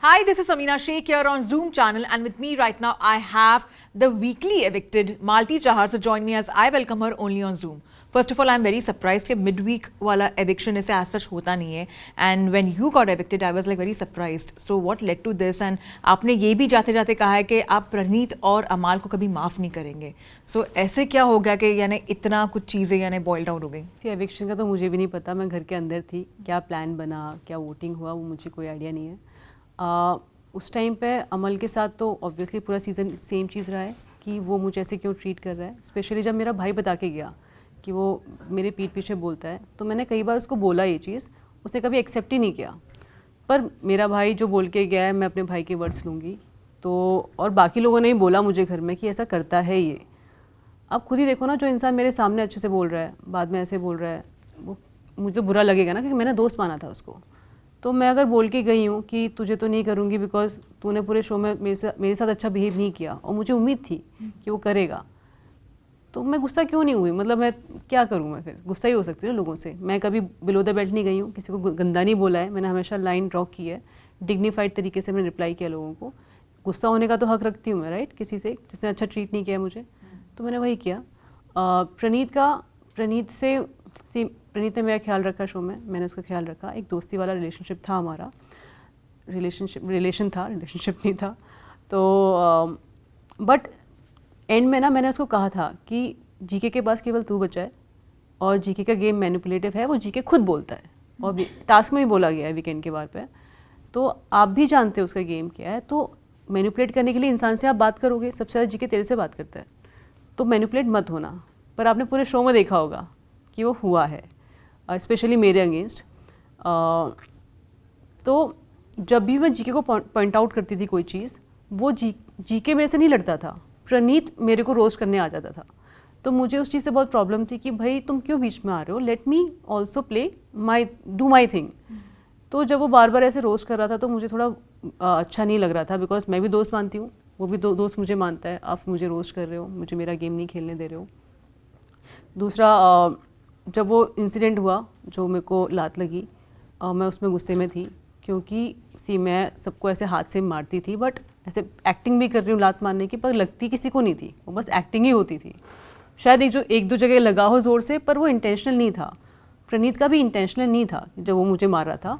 Hi, this is Amina Sheikh here on Zoom channel, and with me right now I have the weekly evicted Malti Chahar. So join me as I welcome her only on Zoom. First of all, I'm very surprised कि midweek वाला eviction इसे as such होता नहीं है. And when you got evicted, I was like very surprised. So what led to this? And आपने ये भी जाते जाते कहा है कि आप प्रणीत और अमाल को कभी माफ़ नहीं करेंगे. So ऐसे क्या हो गया कि यानी इतना कुछ चीज़ें यानी boiled out हो गई? एविक्शन का तो मुझे भी नहीं पता, मैं घर के अंदर थी, क्या प्लान बना, क्या वोटिंग हुआ, वो मुझे कोई आइडिया नहीं है. उस टाइम पे अमल के साथ तो ऑब्वियसली पूरा सीज़न सेम चीज़ रहा है कि वो मुझे ऐसे क्यों ट्रीट कर रहा है. स्पेशली जब मेरा भाई बता के गया कि वो मेरे पीठ पीछे बोलता है, तो मैंने कई बार उसको बोला ये चीज़, उसने कभी एक्सेप्ट ही नहीं किया. पर मेरा भाई जो बोल के गया है, मैं अपने भाई के वर्ड्स लूँगी. तो और बाकी लोगों ने ही बोला मुझे घर में कि ऐसा करता है ये. आप खुद ही देखो ना, जो इंसान मेरे सामने अच्छे से बोल रहा है, बाद में ऐसे बोल रहा है, वो मुझे तो बुरा लगेगा ना, क्योंकि मैंने दोस्त माना था उसको. तो मैं अगर बोल के गई हूँ कि तुझे तो नहीं करूँगी बिकॉज तूने पूरे शो में मेरे साथ अच्छा बिहेव नहीं किया और मुझे उम्मीद थी कि वो करेगा, तो मैं गुस्सा क्यों नहीं हुई. मतलब मैं क्या करूँ, मैं फिर गुस्सा ही हो सकती है लोगों से. मैं कभी बिलो द बेल्ट नहीं गई हूँ, किसी को गंदा नहीं बोला है, मैंने हमेशा लाइन ड्रॉ की है, डिग्निफाइड तरीके से मैंने रिप्लाई किया लोगों को. गुस्सा होने का तो हक रखती हूँ मैं, राइट, किसी से जिसने अच्छा ट्रीट नहीं किया मुझे, तो मैंने वही किया. प्रणीत ने मेरा ख्याल रखा शो में, मैंने उसका ख्याल रखा. एक दोस्ती वाला रिलेशनशिप था हमारा, रिलेशनशिप नहीं था. तो बट एंड में ना मैंने उसको कहा था कि जीके के पास केवल तू बचा है और जीके का गेम मैनिपुलेटिव है, वो जीके खुद बोलता है और टास्क में भी बोला गया है वीकेंड के बार पे. तो आप भी जानते हो उसका गेम क्या है. तो मैनिपुलेट करने के लिए इंसान से आप बात करोगे, सबसे ज़्यादा जीके तेरे से बात करता है, तो मैनिपुलेट मत होना. पर आपने पूरे शो में देखा होगा कि वो हुआ है, स्पेशली मेरे अगेंस्ट. तो जब भी मैं जीके को पॉइंट आउट करती थी कोई चीज़, वो जीके मेरे से नहीं लड़ता था, प्रणीत मेरे को रोस्ट करने आ जाता था. तो मुझे उस चीज़ से बहुत प्रॉब्लम थी कि भाई तुम क्यों बीच में आ रहे हो, let me also play do my thing. तो जब वो बार बार ऐसे रोस्ट कर रहा था तो मुझे थोड़ा अच्छा नहीं लग रहा था, बिकॉज मैं भी दोस्त मानती हूँ, वो भी दोस्त मुझे मानता है. आप मुझे रोस्ट कर रहे हो, मुझे मेरा गेम नहीं खेलने दे रहे हो. दूसरा, जब वो इंसिडेंट हुआ जो मेरे को लात लगी, मैं उसमें गुस्से में थी, क्योंकि मैं सबको ऐसे हाथ से मारती थी, बट ऐसे एक्टिंग भी कर रही हूँ लात मारने की, पर लगती किसी को नहीं थी, वो बस एक्टिंग ही होती थी. शायद एक दो जगह लगा हो ज़ोर से, पर वो इंटेंशनल नहीं था. प्रणीत का भी इंटेंशनल नहीं था जब वो मुझे मार रहा था.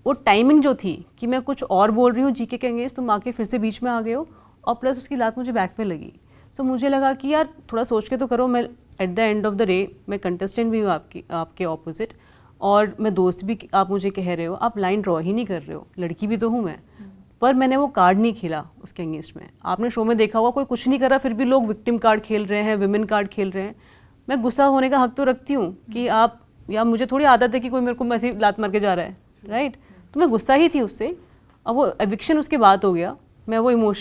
वो टाइमिंग जो थी कि मैं कुछ और बोल रही हूँ जीके के अगेंस्ट, तुम आके फिर से बीच में आ गए हो, और प्लस उसकी लात मुझे बैक पे लगी. सो मुझे लगा कि यार थोड़ा सोच के तो करो. मैं at the end of the day मैं कंटेस्टेंट भी हूँ आपके ऑपोजिट, और मैं दोस्त भी. आप मुझे कह रहे हो, आप लाइन ड्रॉ ही नहीं कर रहे हो, लड़की भी तो हूँ मैं. पर मैंने वो कार्ड नहीं खेला उसके अगेंस्ट में. आपने शो में देखा होगा, कोई कुछ नहीं कर रहा, फिर भी लोग विक्टिम कार्ड खेल रहे हैं, विमेन कार्ड खेल रहे हैं. मैं गुस्सा होने का हक तो रखती हूँ कि आप, या मुझे थोड़ी आदत है कि कोई मेरे को ऐसी लात मार के जा रहा है, राइट. तो मैं गुस्सा ही थी उससे. अब वो एविक्शन उसके बाद हो गया, मैं वो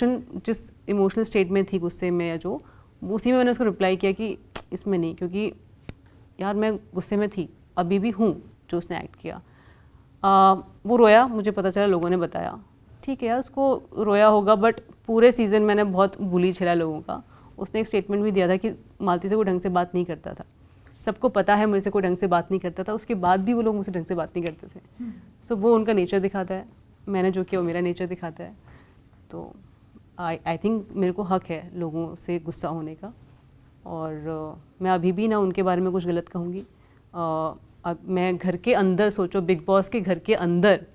जिस इमोशनल स्टेट में थी गुस्से में, या जो उसी में मैंने उसको रिप्लाई किया कि इसमें नहीं, क्योंकि यार मैं गुस्से में थी, अभी भी हूँ जो उसने एक्ट किया. वो रोया, मुझे पता चला, लोगों ने बताया, ठीक है यार उसको रोया होगा, बट पूरे सीज़न मैंने बहुत बुली झेला लोगों का. उसने एक स्टेटमेंट भी दिया था कि मालती से कोई ढंग से बात नहीं करता था. सबको पता है मुझसे कोई ढंग से बात नहीं करता था, उसके बाद भी वो लोग मुझसे ढंग से बात नहीं करते थे. सो वो उनका नेचर दिखाता है, मैंने जो किया वो मेरा नेचर दिखाता है. तो आई थिंक मेरे को हक है लोगों से गुस्सा होने का, और मैं अभी भी ना उनके बारे में कुछ गलत कहूँगी. अब मैं घर के अंदर, सोचो बिग बॉस के घर के अंदर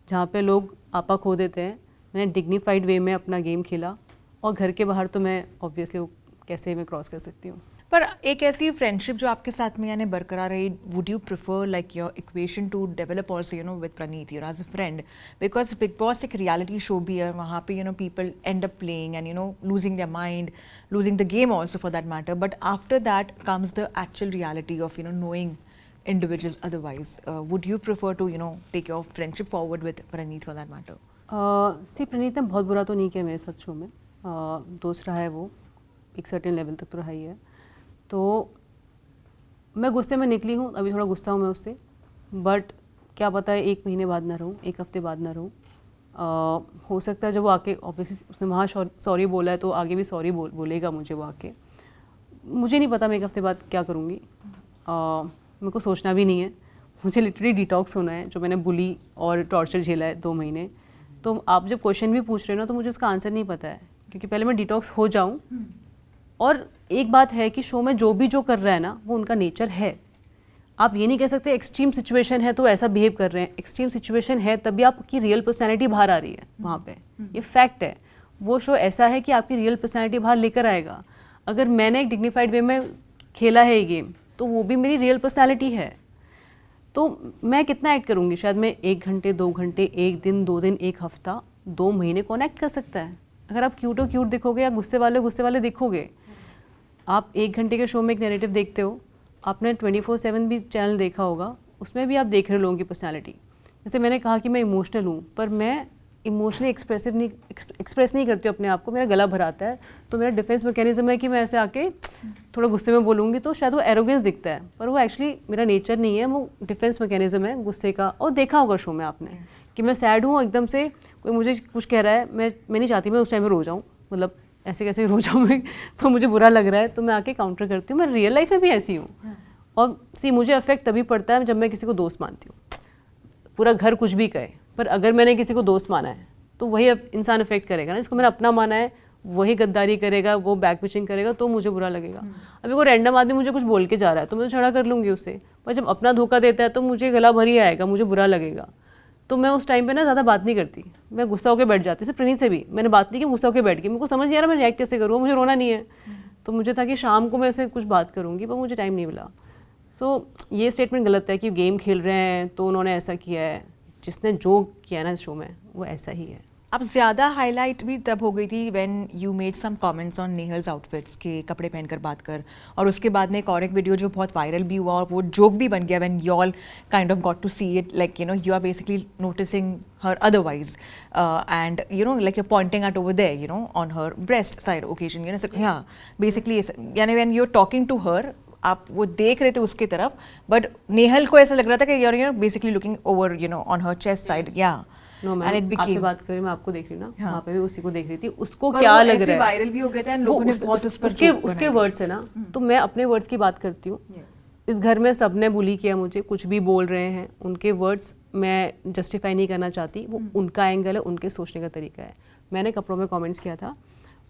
जहाँ पे लोग आपा खो देते हैं, मैंने डिग्निफाइड वे में अपना गेम खेला, और घर के बाहर तो मैं ऑब्वियसली वो कैसे मैं क्रॉस कर सकती हूँ. पर एक ऐसी फ्रेंडशिप जो आपके साथ में यानी बरकरार रही, would you prefer like your equation to develop also with Praneeth as a friend, because Bigg Boss एक रियलिटी शो भी है, वहाँ पे people end up playing and losing their mind, losing the game also for that matter, but after that comes the actual reality of knowing individuals otherwise. Would you prefer to take your friendship forward with Praneet for that matter? प्रणीत ने बहुत बुरा तो नहीं किया मेरे साथ show में. दोस्त रहा है वो, एक सर्टेन लेवल तक तो रहा ही है. तो मैं गुस्से में निकली हूँ, अभी थोड़ा गुस्सा हूँ मैं उससे, बट क्या पता है 1 महीने बाद ना रहूँ, 1 हफ्ते बाद ना रहूँ. हो सकता है जब वो आके, ऑब्वियसली उसने वहाँ सॉरी बोला है तो आगे भी सॉरी बोलेगा मुझे वो आके. मुझे नहीं पता मैं 1 हफ्ते बाद क्या करूँगी, मेरे को सोचना भी नहीं है. मुझे लिटरली डिटॉक्स होना है, जो मैंने बुली और टॉर्चर झेला है 2 महीने. तो आप जब क्वेश्चन भी पूछ रहे हो ना तो मुझे उसका आंसर नहीं पता है, क्योंकि पहले मैं डिटॉक्स हो जाऊँ। और एक बात है कि शो में जो कर रहा है ना वो उनका नेचर है। आप ये नहीं कह सकते एक्सट्रीम सिचुएशन है तो ऐसा बिहेव कर रहे हैं। एक्सट्रीम सिचुएशन है तभी आपकी रियल पर्सनैलिटी बाहर आ रही है वहाँ पे, ये फैक्ट है। वो शो ऐसा है कि आपकी रियल पर्सनैलिटी बाहर लेकर आएगा। अगर मैंने एक डिग्निफाइड वे में खेला है ये गेम तो वो भी मेरी रियल पर्सनैलिटी है। तो मैं कितना एक्ट करूँगी? शायद मैं 1 घंटे 2 घंटे, 1 दिन 2 दिन, 1 हफ्ता, 2 महीने कौन एक्ट कर सकता है? अगर आप क्यूट दिखोगे या गुस्से वाले दिखोगे। आप 1 घंटे के शो में एक नैरेटिव देखते हो, आपने 24/7 भी चैनल देखा होगा, उसमें भी आप देख रहे हो लोगों की पर्सनैलिटी। जैसे मैंने कहा कि मैं इमोशनल हूँ, पर मैं इमोशनली एक्सप्रेस नहीं करती हूँ अपने आप को। मेरा गला भराता है तो मेरा डिफेंस मैकेनिज्म है कि मैं ऐसे आके थोड़ा गुस्से में बोलूँगी तो शायद वो एरोगेंस दिखता है, पर वो एक्चुअली मेरा नेचर नहीं है, वो डिफेंस मैकेनिज्म है गुस्से का। और देखा होगा शो में आपने कि मैं सैड हूँ, एकदम से कोई मुझे कुछ कह रहा है, मैं नहीं चाहती मैं उस टाइम में रो जाऊँ, मतलब ऐसे कैसे रो जाऊँ मैं, तो मुझे बुरा लग रहा है तो मैं आके काउंटर करती हूँ। मैं रियल लाइफ में भी ऐसी हूँ। और मुझे अफेक्ट तभी पड़ता है जब मैं किसी को दोस्त मानती हूँ। पूरा घर कुछ भी कहे, पर अगर मैंने किसी को दोस्त माना है तो वही इंसान अफेक्ट करेगा ना। इसको मैंने अपना माना है, वही गद्दारी करेगा, वो बैक पिचिंग करेगा तो मुझे बुरा लगेगा। अभी कोई रैंडम आदमी मुझे कुछ बोल के जा रहा है तो मैं तो झगड़ा कर लूँगी उससे, पर जब अपना धोखा देता है तो मुझे गला भरी आएगा, मुझे बुरा लगेगा। तो मैं उस टाइम पे ना ज़्यादा बात नहीं करती, मैं गुस्सा होकर बैठ जाती। सिर्फ प्रणीत से भी मैंने बात नहीं की, गुस्सा होकर बैठ गई। मेरे को समझ नहीं आ रहा मैं रिएक्ट कैसे करूँ, मुझे रोना नहीं है। तो मुझे था कि शाम को मैं ऐसे कुछ बात करूँगी, पर मुझे टाइम नहीं मिला। सो ये स्टेटमेंट गलत है कि गेम खेल रहे हैं तो उन्होंने ऐसा किया है। जिसने जो किया ना इस शो में वो ऐसा ही है। अब ज़्यादा हाईलाइट भी तब हो गई थी when you made some comments on Nehal's outfits के कपड़े पहनकर बात कर, और उसके बाद में एक वीडियो जो बहुत वायरल भी हुआ और वो जोक भी बन गया when you all kind of got to see it, like you know you are basically noticing her otherwise and you know like you pointing at over there you know on her breast side occasion, you know हाँ basically यानी when you are talking to her, आप वो देख रहे थे उसकी तरफ, but Nehal को ऐसा लग रहा था कि you know basically looking over you know on her chest side. या नो मैं आपसे बात करी, मैं आपको देख रही हूँ ना, वहाँ पे भी उसी को देख रही थी। उसको पर क्या लग रहा है, वायरल भी हो गया था, लोगों ने बहुत उस पर उसके वर्ड्स है ना। तो मैं अपने वर्ड्स की बात करती हूँ। इस घर में सबने बुली किया मुझे, कुछ भी बोल रहे हैं, उनके वर्ड्स मैं जस्टिफाई नहीं करना चाहती, वो उनका एंगल है, उनके सोचने का तरीका है। मैंने कपड़ों में कमेंट्स किया था,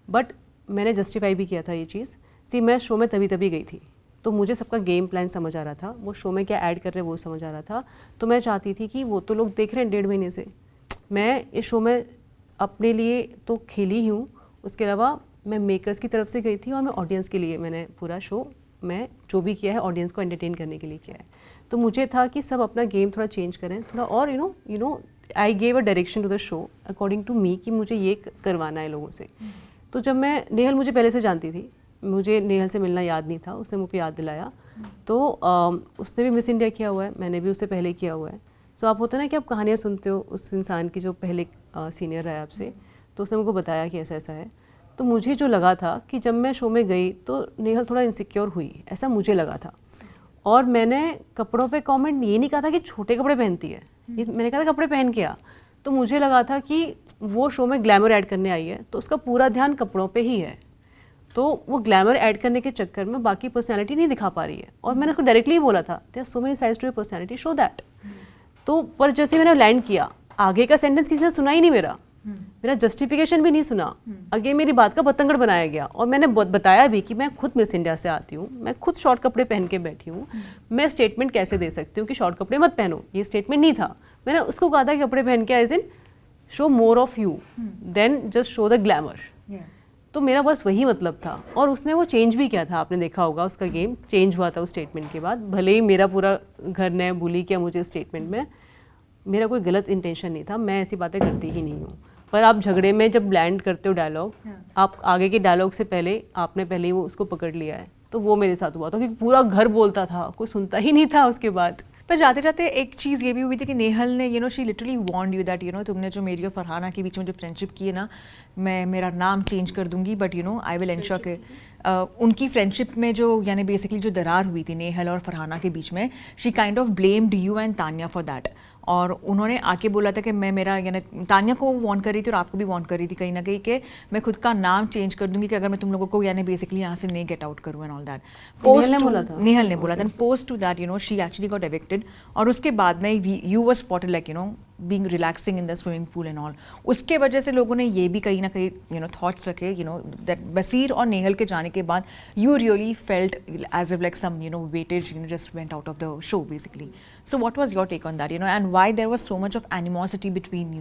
बट मैंने जस्टिफाई भी किया था ये चीज़। मैं शो में तभी गई थी, तो मुझे सबका गेम प्लान समझ आ रहा था, वो शो में क्या ऐड कर रहे हैं वो समझ आ रहा था। तो मैं चाहती थी कि वो तो लोग देख रहे हैं 1.5 महीने से, मैं इस शो में अपने लिए तो खेली ही हूँ, उसके अलावा मैं मेकर्स की तरफ से गई थी और मैं ऑडियंस के लिए मैंने पूरा शो मैं जो भी किया है ऑडियंस को एंटरटेन करने के लिए किया है। तो मुझे था कि सब अपना गेम थोड़ा चेंज करें, थोड़ा और you know I gave a direction to the show according to me कि मुझे ये करवाना है लोगों से। तो जब मैं नेहल मुझे पहले से जानती थी, मुझे नेहल से मिलना याद नहीं था, उसने मुझे याद दिलाया। तो उसने भी मिस इंडिया किया हुआ है, मैंने भी उससे पहले किया हुआ है। सो आप होता है ना कि आप कहानियाँ सुनते हो उस इंसान की जो पहले सीनियर रहा है आपसे, तो उसने मुझको बताया कि ऐसा ऐसा है। तो मुझे जो लगा था कि जब मैं शो में गई तो नेहल थोड़ा इनसिक्योर हुई, ऐसा मुझे लगा था। और मैंने कपड़ों पे कमेंट ये नहीं कहा था कि छोटे कपड़े पहनती है, मैंने कहा था कपड़े पहन के आ। तो मुझे लगा था कि वो शो में ग्लैमर ऐड करने आई है तो उसका पूरा ध्यान कपड़ों पे ही है, तो वो ग्लैमर ऐड करने के चक्कर में बाकी पर्सनालिटी नहीं दिखा पा रही है। और मैंने उसको डायरेक्टली ही बोला था there are so many sides to your personality, show that. तो पर जैसे मैंने लैंड किया, आगे का सेंटेंस किसी ने सुना ही नहीं, मेरा जस्टिफिकेशन भी नहीं सुना। आगे मेरी बात का पतंगड़ बनाया गया और मैंने बताया भी कि मैं खुद मिस इंडिया से आती हूँ, मैं खुद शॉर्ट कपड़े पहन के बैठी हूँ, मैं स्टेटमेंट कैसे दे सकती हूँ कि शॉर्ट कपड़े मत पहनो, ये स्टेटमेंट नहीं था। मैंने उसको कहा था कि कपड़े पहन के as in show more of you then just show the glamour. तो मेरा बस वही मतलब था। और उसने वो चेंज भी किया था, आपने देखा होगा उसका गेम चेंज हुआ था उस स्टेटमेंट के बाद। भले ही मेरा पूरा घर ने बुली किया मुझे स्टेटमेंट में, मेरा कोई गलत इंटेंशन नहीं था, मैं ऐसी बातें करती ही नहीं हूँ। पर आप झगड़े में जब लैंड करते हो डायलॉग, आप आगे के डायलॉग से पहले आपने पहले ही वो उसको पकड़ लिया है, तो वो मेरे साथ हुआ था क्योंकि पूरा घर बोलता था, कोई सुनता ही नहीं था उसके बाद। पर जाते जाते एक चीज़ ये भी हुई थी कि नेहल ने you know she literally warned you that you know तुमने जो मेरी और फरहाना के बीच में जो फ्रेंडशिप की है ना, मैं मेरा नाम चेंज कर दूंगी, but you know I will ensure के उनकी फ्रेंडशिप में जो यानी बेसिकली जो दरार हुई थी नेहल और फरहाना के बीच में, she kind of blamed you and Tanya for that. और उन्होंने आके बोला था कि मैं मेरा यानी तान्या को वार्न कर रही थी और आपको भी वार्न कर रही थी कहीं ना कहीं कि मैं खुद का नाम चेंज कर दूंगी कि अगर मैं तुम लोगों को यानी बेसिकली यहाँ से नहीं गेट आउट करूँ एंड ऑल दैट। नेहल ने बोला था post to that you know she actually got evicted. और उसके बाद में you were spotted like you know being relaxing in the swimming pool and all, उसके वजह से लोगों ने ये भी कहीं ना कहीं थॉट्स रखे दैट बसीर और नेहल के जाने के बाद you really felt as if like some weightage just went out of the show basically. So what was your take on that, and why there was so much of animosity between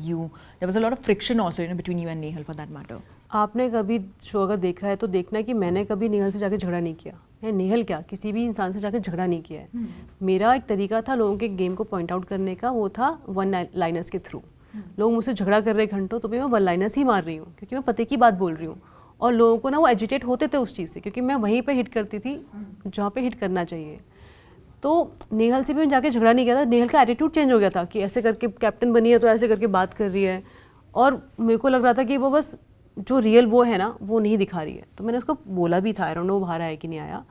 you? There was a lot of friction also, between you and Nehal for that matter. आपने कभी show अगर देखा है तो देखना कि मैंने कभी नेहल से जाके झगड़ा नहीं किया, या नेहल क्या किसी भी इंसान से जाके झगड़ा नहीं किया है. मेरा एक तरीका था लोगों के गेम को पॉइंट आउट करने का, वो था वन लाइनर्स के थ्रू. लोग मुझसे झगड़ा कर रहे घंटों, तो भी मैं वन लाइनर्स ही मार रही हूँ क्योंकि मैं पते की बात बोल रही हूँ. और लोगों को ना वो एजिटेट होते थे उस चीज़ से, क्योंकि मैं वहीं पर हिट करती थी जहाँ पर हिट करना चाहिए. तो नेहल से भी मैं जाके झगड़ा नहीं किया था. नेहल का एटीट्यूड चेंज हो गया था कि ऐसे करके कैप्टन बनी है तो ऐसे करके बात कर रही है, और मेरे को लग रहा था कि वो बस जो रियल वो है ना वो नहीं दिखा रही है. तो मैंने उसको बोला भी था, आई डोंट नो वो बाहर आया कि नहीं आया,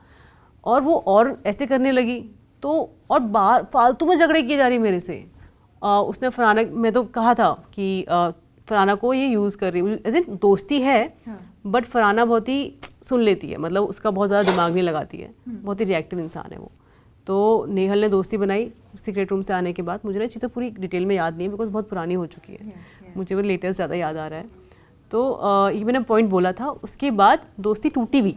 और वो और ऐसे करने लगी. तो और बाहर फालतू में झगड़े किए जा रही मेरे से. उसने फरहाना, मैं तो कहा था कि फरहाना को ये यूज़ कर रही है, एज इन दोस्ती है, बट फरहाना बहुत ही सुन लेती है, मतलब उसका बहुत ज़्यादा दिमाग नहीं लगाती है, बहुत ही रिएक्टिव इंसान है वो. तो नेहल ने दोस्ती बनाई सीक्रेट रूम से आने के बाद. मुझे ना चीज़ें पूरी डिटेल में याद नहीं है बिकॉज बहुत पुरानी हो चुकी है. मुझे वो लेटेस्ट ज़्यादा याद आ रहा है. तो ये मैंने पॉइंट बोला था. उसके बाद दोस्ती टूटी भी,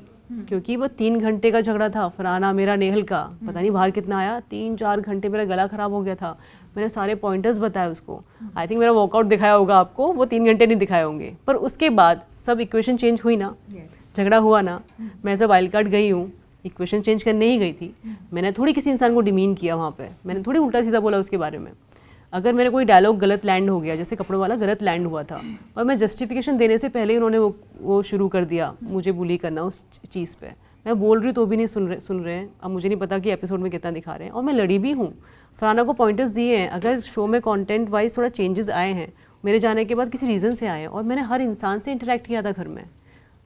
क्योंकि वो 3 घंटे का झगड़ा था फरहाना मेरा नेहल का. पता नहीं बाहर कितना आया, 3-4 घंटे मेरा गला ख़राब हो गया था. मैंने सारे पॉइंटर्स बताए उसको. आई थिंक मेरा वर्कआउट दिखाया होगा आपको, वो 3 घंटे नहीं दिखाए होंगे. पर उसके बाद सब इक्वेशन चेंज हुई ना, झगड़ा हुआ ना. मैं एज अ वाइल्ड कार्ड गई हूँ, इक्वेशन चेंज करने ही गई थी. मैंने थोड़ी किसी इंसान को डिमीन किया वहाँ पे, मैंने थोड़ी उल्टा सीधा बोला उसके बारे में. अगर मेरे कोई डायलॉग गलत लैंड हो गया, जैसे कपड़ों वाला गलत लैंड हुआ था, और मैं जस्टिफिकेशन देने से पहले ही उन्होंने वो शुरू कर दिया मुझे बुली करना उस चीज़ पे. मैं बोल रही तो भी नहीं सुन रहे हैं. अब मुझे नहीं पता कि एपिसोड में कितना दिखा रहे हैं, और मैं लड़ी भी हूँ. फरहाना को पॉइंटर्स दिए हैं. अगर शो में कंटेंट वाइज थोड़ा चेंजेस आए हैं मेरे जाने के बाद, किसी रीज़न से आए हैं, और मैंने हर इंसान से इंटरेक्ट किया था घर में,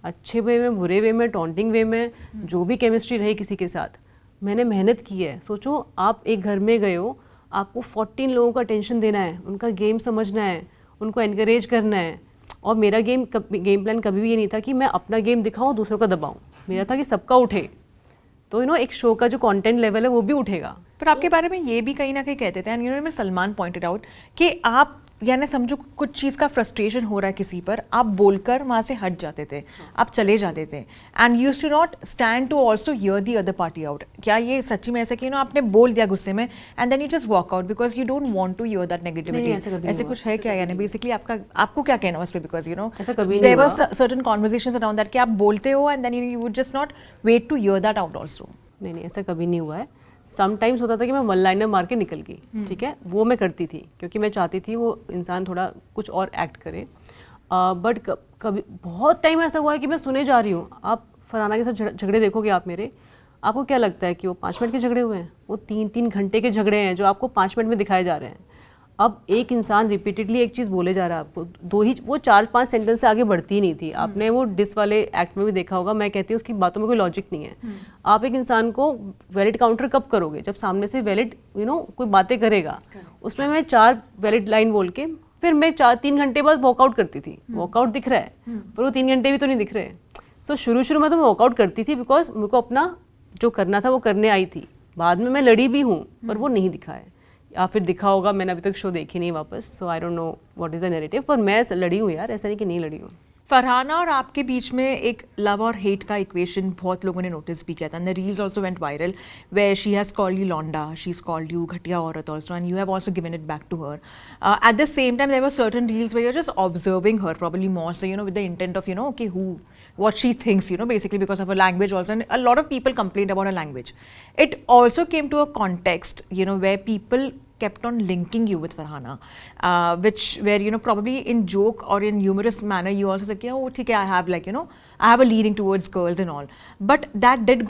अच्छे वे में, बुरे वे में, टॉन्टिंग वे में, जो भी केमिस्ट्री रही किसी के साथ, मैंने मेहनत की है. सोचो आप एक घर में गए हो, आपको 14 लोगों का अटेंशन देना है, उनका गेम समझना है, उनको एनकरेज करना है. और मेरा गेम प्लान कभी भी ये नहीं था कि मैं अपना गेम दिखाऊं दूसरों का दबाऊं. मेरा था कि सबका उठे. तो एक शो का जो कंटेंट लेवल है वो भी उठेगा. पर आपके बारे में ये भी कहीं ना कहीं कहते थे, एंड सलमान पॉइंटेड आउट कि आप यानी समझो कुछ चीज़ का फ्रस्ट्रेशन हो रहा है किसी पर, आप बोलकर वहाँ से हट जाते थे, आप चले जाते थे, and used to not stand to also hear the other party out. क्या ये सच्ची में ऐसा कि आपने बोल दिया गुस्से में and then you just walk out because you don't want to hear that negativity? ऐसे कुछ है क्या? यानी बेसिकली आपको क्या कहना है उस पर? Because there were certain conversations around that कि आप बोलते हो and then you would just not wait to hear that out also. नहीं, ऐसा कभी नहीं हुआ है. समटाइम्स होता था कि मैं वन लाइनर मार के निकल गई, ठीक है, वो मैं करती थी क्योंकि मैं चाहती थी वो इंसान थोड़ा कुछ और एक्ट करे. बट कभी बहुत टाइम ऐसा हुआ है कि मैं सुने जा रही हूँ. आप फरहाना के साथ झगड़े देखोगे आप मेरे, आपको क्या लगता है कि वो 5 मिनट के झगड़े हुए हैं? वो 3-3 घंटे के झगड़े हैं जो आपको 5 मिनट में दिखाए जा रहे हैं. अब एक इंसान रिपीटेडली एक चीज़ बोले जा रहा है आपको, वो 4-5 सेंटेंस से आगे बढ़ती ही नहीं थी. आपने वो डिस वाले एक्ट में भी देखा होगा. मैं कहती हूँ उसकी बातों में कोई लॉजिक नहीं है. आप एक इंसान को वैलिड काउंटर कब करोगे? जब सामने से वैलिड कोई बातें करेगा. उसमें मैं 4 वैलिड लाइन बोल के फिर मैं 3 घंटे बाद वॉकआउट करती थी. वॉकआउट दिख रहा है पर वो 3 घंटे भी तो नहीं दिख रहे. सो शुरू में तो मैं वॉकआउट करती थी बिकॉज मेरे को अपना जो करना था वो करने आई थी. बाद में मैं लड़ी भी हूँ पर वो नहीं दिखा है, या फिर दिखा होगा, मैंने अभी तक शो देखी नहीं वापस. So I don't know what is the narrative. पर मैं लड़ी हूँ यार, ऐसा नहीं कि नहीं लड़ी हूँ. फरहाना और आपके बीच में एक लव और हेट का इक्वेशन बहुत लोगों ने नोटिस भी किया था. The reels also went viral where she has called you लॉन्डा, शी इज कॉल्ड यू घटिया औरत also, and you have also given it back to her. At the same time there were certain reels where you are just observing her probably more so with the intent of okay what she thinks basically because of her language also, and a lot of people complained about her language. It also came to a context where people kept on linking you with Farhana, where probably in joke or in humorous manner you also said oh theek hai, I have I have a leaning towards girls and all, but that did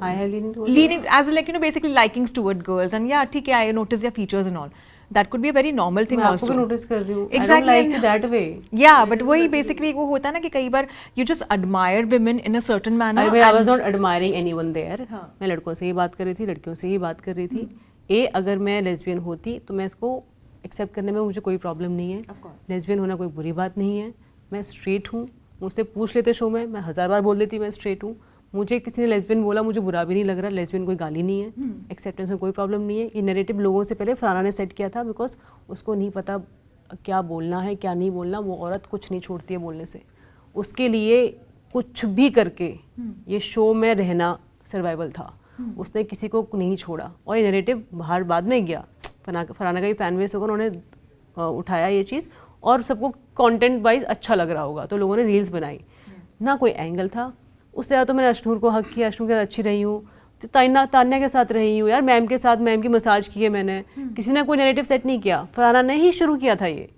I have leaning as basically likings toward girls, and yeah theek hai, I notice their features and all. That could be a very normal thing also. मैं आपको notice कर रही हूँ. Exactly. I don't like that way. Yeah, but वही basically वो होता है ना कि कई बार you just admire women in a certain manner. I was not admiring anyone there. मैं लड़कों से ही बात कर रही थी, लड़कियों से ही बात कर रही थी. अगर मैं लेस्बियन होती तो मैं इसको एक्सेप्ट करने में मुझे कोई प्रॉब्लम नहीं है. लेस्बियन होना कोई बुरी बात नहीं है. मैं स्ट्रेट हूँ, मुझसे पूछ लेते शो में, मैं 1000 बार बोल देती मैं स्ट्रेट हूँ. मुझे किसी ने लेस्बियन बोला, मुझे बुरा भी नहीं लग रहा, लेस्बियन कोई गाली नहीं है, एक्सेप्टेंस में कोई प्रॉब्लम नहीं है। ये नैरेटिव लोगों से पहले फरहाना ने सेट किया था, बिकॉज उसको नहीं पता क्या बोलना है क्या नहीं बोलना। वो औरत कुछ नहीं छोड़ती है बोलने से, उसके लिए कुछ भी करके ये शो में रहना सर्वाइवल था। उसने किसी को नहीं छोड़ा और ये नैरेटिव बाहर बाद में गया। फरहाना का भी फैन बेस होगा, उन्होंने उठाया ये चीज़ और सबको कंटेंट वाइज अच्छा लग रहा होगा तो लोगों ने रील्स बनाई। ना कोई एंगल था। उससे ज़्यादा तो मैंने अशनूर को हक किया, अशनूर के साथ अच्छी रही हूँ, तान्या के साथ रही हूँ यार, मैम के साथ, मैम की मसाज की है मैंने। किसी ने कोई नैरेटिव सेट नहीं किया, फरहाना ने ही शुरू किया था ये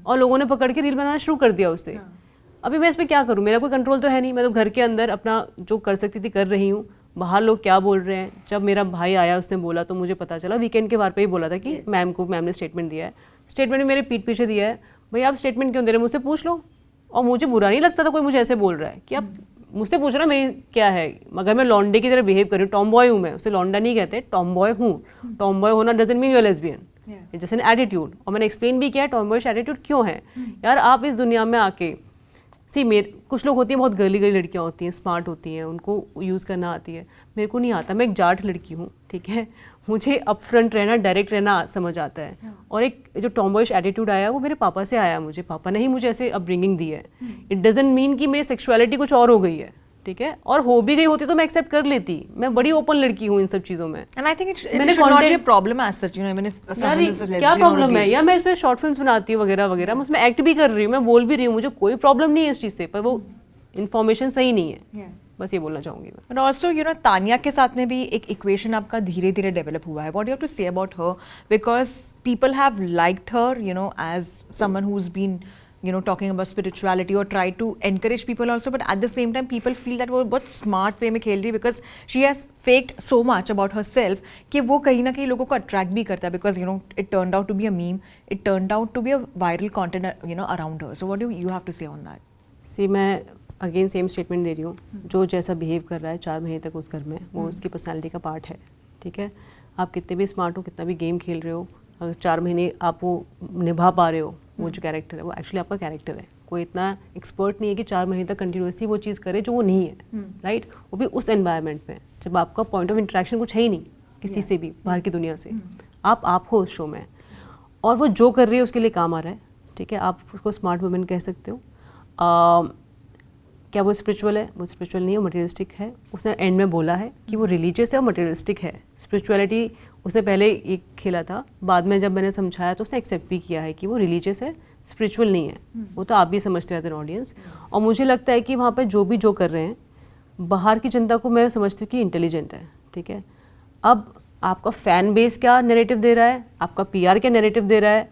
और लोगों ने पकड़ के रील बनाना शुरू कर दिया उससे। अभी मैं इस पर क्या करूँ, मेरा कोई कंट्रोल तो है नहीं। मैं तो घर के अंदर अपना जो कर सकती थी कर रही हूँ। बाहर लोग क्या बोल रहे हैं, जब मेरा भाई आया उसने बोला तो मुझे पता चला। वीकेंड के बार पे ही बोला था कि मैम ने स्टेटमेंट दिया है। स्टेटमेंट भी मेरे पीठ पीछे दिया है। भाई आप स्टेटमेंट क्यों दे रहे हैं, मुझसे पूछ लो। और मुझे बुरा नहीं लगता था कोई मुझे ऐसे बोल रहा है कि आप मुझसे पूछ रहे हो मेरी क्या है। मगर मैं लॉन्डे की तरह बिहेव कर रही हूँ, टॉम बॉय हूँ मैं, उसे लॉन्डा नहीं कहते, टॉम बॉय हूँ। टॉम बॉय होना doesn't mean you are lesbian, it's just an attitude. और मैंने एक्सप्लेन भी किया टॉम बॉयश एटीट्यूड क्यों है। यार आप इस दुनिया में आके कुछ लोग होती हैं बहुत गर्ली लड़कियां होती हैं, स्मार्ट होती हैं, उनको यूज़ करना आती है। मेरे को नहीं आता, मैं एक जाट लड़की हूँ, ठीक है। मुझे अपफ्रंट रहना, डायरेक्ट रहना समझ आता है। और एक जो टॉमबॉयश एटीट्यूड आया वो मेरे पापा से आया। मुझे पापा ने ही मुझे ऐसे अपब्रिंगिंग दी है। इट डजंट मीन कि मेरी सेक्सुअलिटी कुछ और हो गई है, ठीक है। और हो भी गई होती तो मैं एक्सेप्ट कर लेती। मैं बड़ी ओपन लड़की हूँ इन सब चीज़ों में। And I think it should not be a problem as such, you know, even if someone is a lesbian क्या प्रॉब्लम or a है gay. यार, मैं इसमें शॉर्ट फिल्म्स बनाती हूँ वगैरह वगैरह, मैं उसमें एक्ट भी कर रही हूँ, मैं बोल भी रही हूँ, मुझे कोई प्रॉब्लम नहीं है इस चीज़ से। पर वो इन्फॉर्मेशन सही नहीं है, बस ये बोलना चाहूँगी मैं। But also, you know, Tanya के साथ में भी एक इक्वेशन आपका धीरे धीरे डेवलप हुआ है. What do you have to say about her? Because people have liked her, you know, as someone who's been, you know, talking about spirituality or try to encourage people also. But at the same time, people feel that वो बहुत smart way में खेल रही है because she has faked so much about herself कि वो कहीं ना कहीं लोगों को attract भी करता है. Because you know, it turned out to be a meme. It turned out to be a viral content, you know, around her. So what do you have to say on that? सी मैं again same statement दे रही हूँ। जो जैसा behave कर रहा है 4 महीने तक उस घर में, वो उसकी पर्सनैलिटी का पार्ट है, ठीक है। आप कितने भी स्मार्ट हो, कितना भी गेम खेल रहे हो, अगर 4 महीने आप वो निभा पा रहे हो, वो जो कैरेक्टर है वो एक्चुअली आपका कैरेक्टर है। कोई इतना एक्सपर्ट नहीं है कि 4 महीने तक कंटिन्यूसली वो चीज़ करे जो वो नहीं है, राइट। वो भी उस एनवायरनमेंट में जब आपका पॉइंट ऑफ इंटरेक्शन कुछ है ही नहीं किसी से भी बाहर की दुनिया से। आप हो उस शो में और वो जो कर रही है उसके लिए काम आ रहा है, ठीक है। आप उसको स्मार्ट वुमेन कह सकते हो। क्या वो स्पिरिचुअल है? वो स्पिरिचुअल नहीं है, मटेरियलिस्टिक है। उसने एंड में बोला है कि वो रिलीजियस है और मटेरियलिस्टिक है। स्पिरिचुअलिटी उसने पहले एक खेला था, बाद में जब मैंने समझाया तो उसने एक्सेप्ट भी किया है कि वो रिलीजियस है, स्पिरिचुअल नहीं है। वो तो आप भी समझते हो एज एन ऑडियंस। और मुझे लगता है कि वहाँ पे जो कर रहे हैं, बाहर की जनता को मैं समझती हूँ कि इंटेलिजेंट है, ठीक है। अब आपका फ़ैन बेस क्या नैरेटिव दे रहा है, आपका PR क्या नैरेटिव दे रहा है,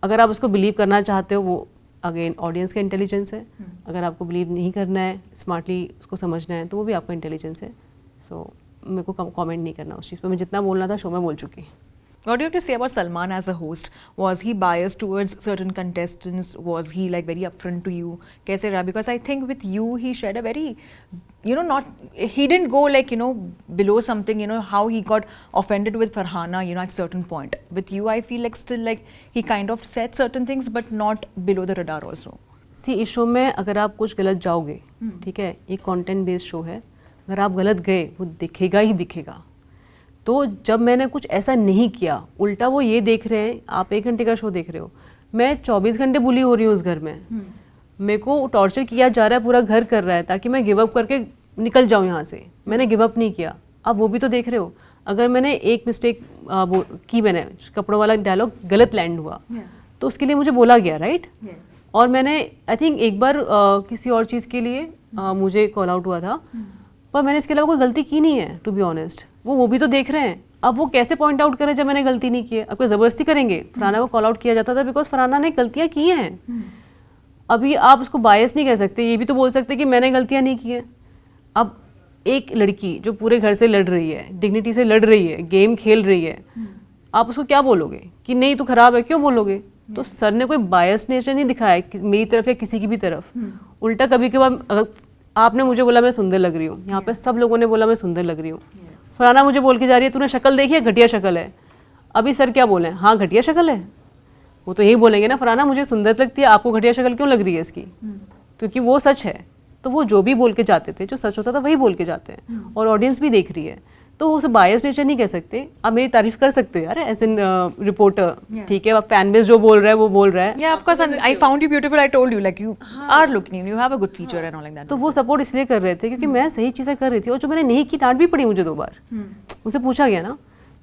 अगर आप उसको बिलीव करना चाहते हो वो अगेन ऑडियंस का इंटेलिजेंस है। अगर आपको बिलीव नहीं करना है, स्मार्टली उसको समझना है, तो वो भी आपका इंटेलिजेंस है। सो मेरे को कमेंट नहीं करना उस चीज़ पर। मैं जितना बोलना था शो में बोल चुकी। What do you have to say about Salman as a host? Was he biased towards certain contestants? Was he like very upfront to you? कैसे रहा? Because I think with you he shared a very, you know, he didn't go like, you know, below something, you know, how he got offended with Farhana, you know, at certain point. With you I feel like still like he kind of said certain things but not below the radar also. सी इस show में अगर आप कुछ गलत जाओगे, ठीक है, ये कंटेंट बेस्ड शो है, अगर आप गलत गए वो दिखेगा ही दिखेगा। तो जब मैंने कुछ ऐसा नहीं किया, उल्टा वो ये देख रहे हैं, आप 1 घंटे का शो देख रहे हो, मैं 24 घंटे बुली हो रही हूँ उस घर में। मेरे को टॉर्चर किया जा रहा है, पूरा घर कर रहा है ताकि मैं गिव अप करके निकल जाऊँ यहाँ से। मैंने गिव अप नहीं किया। अब वो भी तो देख रहे हो। अगर मैंने एक मिस्टेक की, मैंने कपड़ों वाला डायलॉग गलत लैंड हुआ तो उसके लिए मुझे बोला गया, राइट। और मैंने आई थिंक एक बार किसी और चीज़ के लिए मुझे कॉल आउट हुआ था, पर मैंने इसके अलावा कोई गलती की नहीं है, टू बी ऑनेस्ट। वो भी तो देख रहे हैं। अब वो कैसे पॉइंट आउट करें जब मैंने गलती नहीं की है? अब कोई ज़बरदस्ती करेंगे? फरहाना को कॉल आउट किया जाता था बिकॉज फरहाना ने गलतियाँ की हैं। अभी आप उसको बायस नहीं कह सकते, ये भी तो बोल सकते कि मैंने गलतियाँ नहीं की हैं। अब एक लड़की जो पूरे घर से लड़ रही है, डिग्निटी से लड़ रही है, गेम खेल रही है, आप उसको क्या बोलोगे कि नहीं तू खराब है? क्यों बोलोगे? तो सर ने कोई बायस नेचर नहीं दिखाया मेरी तरफ या किसी की भी तरफ। उल्टा कभी कभार आपने मुझे बोला मैं सुंदर लग रही हूँ, यहाँ पे सब लोगों ने बोला मैं सुंदर लग रही हूँ। फरहाना मुझे बोल के जा रही है तूने शक्ल देखी है, घटिया शक्ल है। अभी सर क्या बोले? हाँ घटिया शक्ल है। वो तो यही बोलेंगे ना, फरहाना मुझे सुंदर लगती है, आपको घटिया शक्ल क्यों लग रही है इसकी? क्योंकि वो सच है, तो वो जो भी बोल के जाते थे, जो सच होता था वही बोल के जाते हैं, और ऑडियंस भी देख रही है, तो उसे बायस नेचर नहीं कह सकते। आप मेरी तारीफ कर सकते हो यार एज एन रिपोर्टर, ठीक है, आप फैन बेस जो बोल रहा है वो बोल रहा है, Yeah, of course, and I found you beautiful. I told you, like you are looking, you have a good feature and all like that. तो वो सपोर्ट इसलिए कर रहे थे क्योंकि मैं सही चीज़ें कर रही थी, और जो मैंने नहीं की डांट भी पड़ी मुझे 2 बार, मुझसे पूछा गया ना,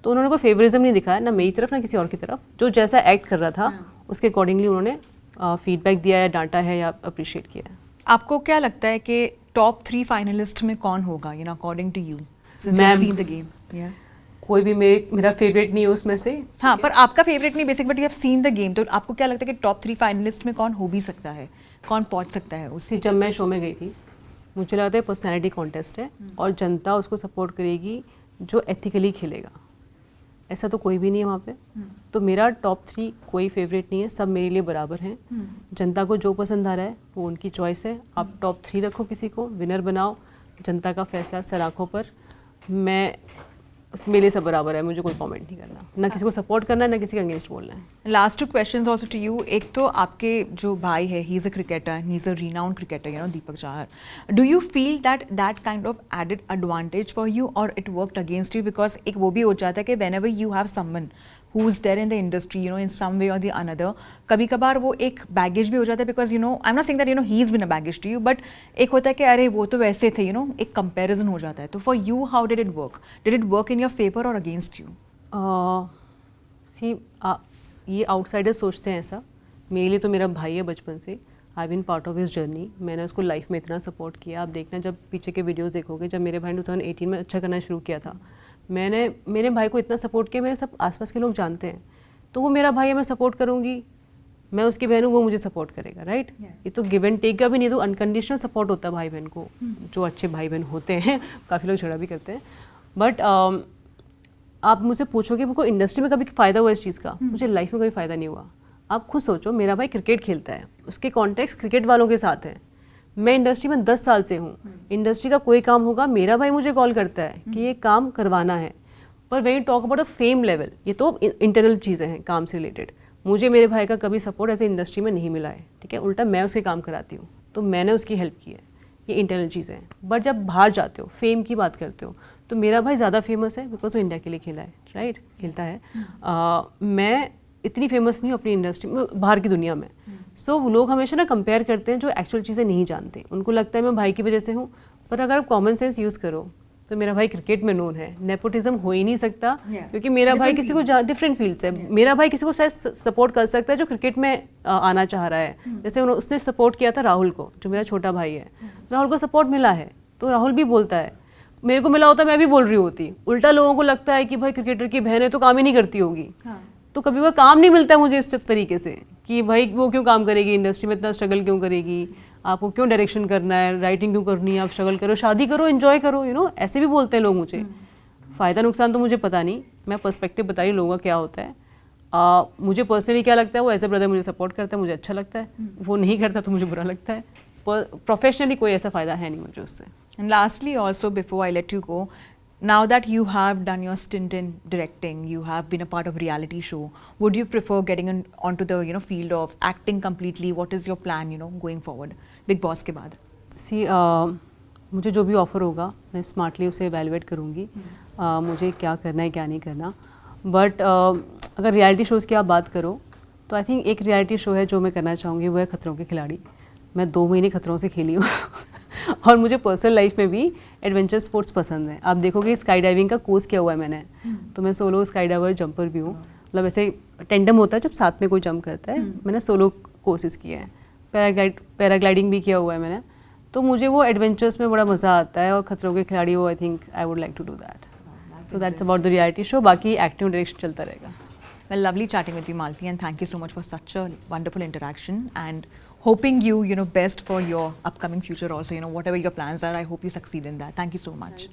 तो उन्होंने कोई फेवरिज्म नहीं दिखाया ना मेरी तरफ ना किसी और की तरफ, जो जैसा एक्ट कर रहा था उसके अकॉर्डिंगली उन्होंने फीडबैक दिया या डांटा है या अप्रिशिएट किया है। आपको क्या लगता है कि टॉप 3 फाइनलिस्ट में कौन होगा, you know, according to you, since Ma'am. you've seen the game? Yeah. कोई भी मेरा फेवरेट नहीं है उसमें से। हाँ, पर आपका फेवरेट नहीं basic, but you have seen the game, तो आपको क्या लगता है कि टॉप 3 फाइनलिस्ट में कौन हो भी सकता है, कौन पहुंच सकता है उससे? जब मैं शो में गई थी मुझे लगा था पर्सनैलिटी कॉन्टेस्ट है और जनता उसको सपोर्ट करेगी जो एथिकली खेलेगा, ऐसा तो कोई भी नहीं है वहाँ पे। तो मेरा टॉप 3 कोई फेवरेट नहीं है, सब मेरे लिए बराबर हैं। जनता को जो पसंद आ रहा है वो उनकी चॉइस है। आप टॉप 3 रखो, किसी को विनर बनाओ, जनता का फैसला सर आँखों पर। मैं मेरे लिए सब बराबर है, मुझे कोई कमेंट नहीं करना, ना किसी को सपोर्ट करना है ना किसी का अगेंस्ट बोलना है। Last 2 questions also to you. एक तो आपके जो भाई है, he is a cricketer, he is a renowned cricketer, you know, Deepak Chahar. Do you feel that kind of added advantage for you और it worked against you? Because एक वो भी हो जाता है कि whenever you have someone who is there in the industry, you know, in some way or the another, कभी कभार वो एक बैगेज भी हो जाता है, because you know, I am not saying that you know he is been a baggage to you, but एक होता है कि अरे वो तो वैसे थे, यू नो, एक कंपैरिजन हो जाता है। तो for you how did it work in your favour और अगेंस्ट यू? सी ये आउटसाइडर सोचते हैं ऐसा, मेरे लिए तो मेरा भाई है बचपन से, I been part of his journey, मैंने उसको लाइफ में इतना सपोर्ट किया। आप देखना जब पीछे के वीडियोस देखोगे, जब मेरे भाई ने 2018 में अच्छा करना शुरू किया था, मैंने मेरे भाई को इतना सपोर्ट किया, मेरे सब आसपास के लोग जानते हैं, तो वो मेरा भाई है, मैं सपोर्ट करूँगी, मैं उसकी बहन हूँ, वो मुझे सपोर्ट करेगा, राइट? ये तो गिव एंड टेक का भी नहीं, तो अनकंडीशनल सपोर्ट होता है भाई बहन को, जो अच्छे भाई बहन होते हैं। काफ़ी लोग झगड़ा भी करते हैं, बट आप मुझसे पूछोगे मेरे को इंडस्ट्री में कभी फ़ायदा हुआ इस चीज़ का? मुझे लाइफ में कभी फ़ायदा नहीं हुआ। आप खुद सोचो, मेरा भाई क्रिकेट खेलता है, उसके कॉन्टेक्ट क्रिकेट वालों के साथ है, मैं इंडस्ट्री में 10 साल से हूँ, इंडस्ट्री का कोई काम होगा मेरा भाई मुझे कॉल करता है कि ये काम करवाना है। पर when you talk about a fame level, ये तो इंटरनल चीज़ें हैं काम से रिलेटेड, मुझे मेरे भाई का कभी सपोर्ट ऐसे इंडस्ट्री में नहीं मिला है, ठीक है? उल्टा मैं उसके काम कराती हूँ, तो मैंने उसकी हेल्प की है, ये इंटरनल चीज़ें हैं। बट जब बाहर जाते हो, फेम की बात करते हो, तो मेरा भाई ज़्यादा फेमस है बिकॉज वो इंडिया के लिए खेला है, राइट? खेलता है। मैं इतनी फेमस नहीं हूँ अपनी इंडस्ट्री में, बाहर की दुनिया में। सो लोग हमेशा ना कंपेयर करते हैं जो एक्चुअल चीज़ें नहीं जानते, उनको लगता है मैं भाई की वजह से हूँ, पर अगर आप कॉमन सेंस यूज़ करो तो मेरा भाई क्रिकेट में नोन है, नेपोटिज्म हो ही नहीं सकता, क्योंकि मेरा भाई किसी को डिफरेंट फील्ड से, मेरा भाई किसी को शायद सपोर्ट कर सकता है जो क्रिकेट में आना चाह रहा है। जैसे उसने सपोर्ट किया था राहुल को, जो मेरा छोटा भाई है, राहुल को सपोर्ट मिला है, तो राहुल भी बोलता है, मेरे को मिला होता मैं भी बोल रही होती। उल्टा लोगों को लगता है कि भाई क्रिकेटर की बहन है तो काम ही नहीं करती होगी, तो कभी वो काम नहीं मिलता है मुझे इस तरीके से कि भाई वो क्यों काम करेगी इंडस्ट्री में, इतना स्ट्रगल क्यों करेगी, आपको क्यों डायरेक्शन करना है, राइटिंग क्यों करनी है, आप स्ट्रगल करो, शादी करो, एंजॉय करो, यू नो, ऐसे भी बोलते हैं लोग मुझे। फ़ायदा नुकसान तो मुझे पता नहीं, मैं पर्सपेक्टिव बता रही लोगों का क्या होता है। मुझे पर्सनली क्या लगता है, वो एज ए ब्रदर मुझे सपोर्ट करता है, मुझे अच्छा लगता है, वो नहीं करता तो मुझे बुरा लगता है। प्रोफेशनली कोई ऐसा फ़ायदा है नहीं मुझे उससे। And lastly also before I let you go, now that you have done your stint in directing, you have been a part of reality show, would you prefer getting onto the, you know, field of acting completely? What is your plan, you know, going forward Big Boss के बाद? सी मुझे जो भी offer होगा मैं smartly उसे evaluate करूँगी, मुझे क्या करना है क्या नहीं करना। बट अगर रियलिटी शोज़ की आप बात करो तो आई थिंक एक रियलिटी शो है जो मैं करना चाहूँगी, वो है खतरों के खिलाड़ी। मैं 2 महीने खतरों से खेली हूँ और मुझे पर्सनल लाइफ में भी एडवेंचर स्पोर्ट्स पसंद है। आप देखोगे स्काई डाइविंग का कोर्स किया हुआ है मैंने, तो मैं सोलो स्काई डाइवर जंपर भी हूँ, मतलब ऐसे टेंडम होता है जब साथ में कोई जंप करता है, मैंने सोलो कोर्सेज किए हैं, पैराग्लाइडिंग भी किया हुआ है मैंने, तो मुझे वो एडवेंचर्स में बड़ा मज़ा आता है। और खतरों के खिलाड़ी वो I think I would like to do that, so that's about the reality show. बाकी एक्टिंग डायरेक्शन चलता रहेगा। Well, lovely chatting with you, Malti, and thank you so much for such a wonderful interaction, and hoping you, you know, best for your upcoming future also, you know, whatever your plans are, I hope you succeed in that. Thank you so much.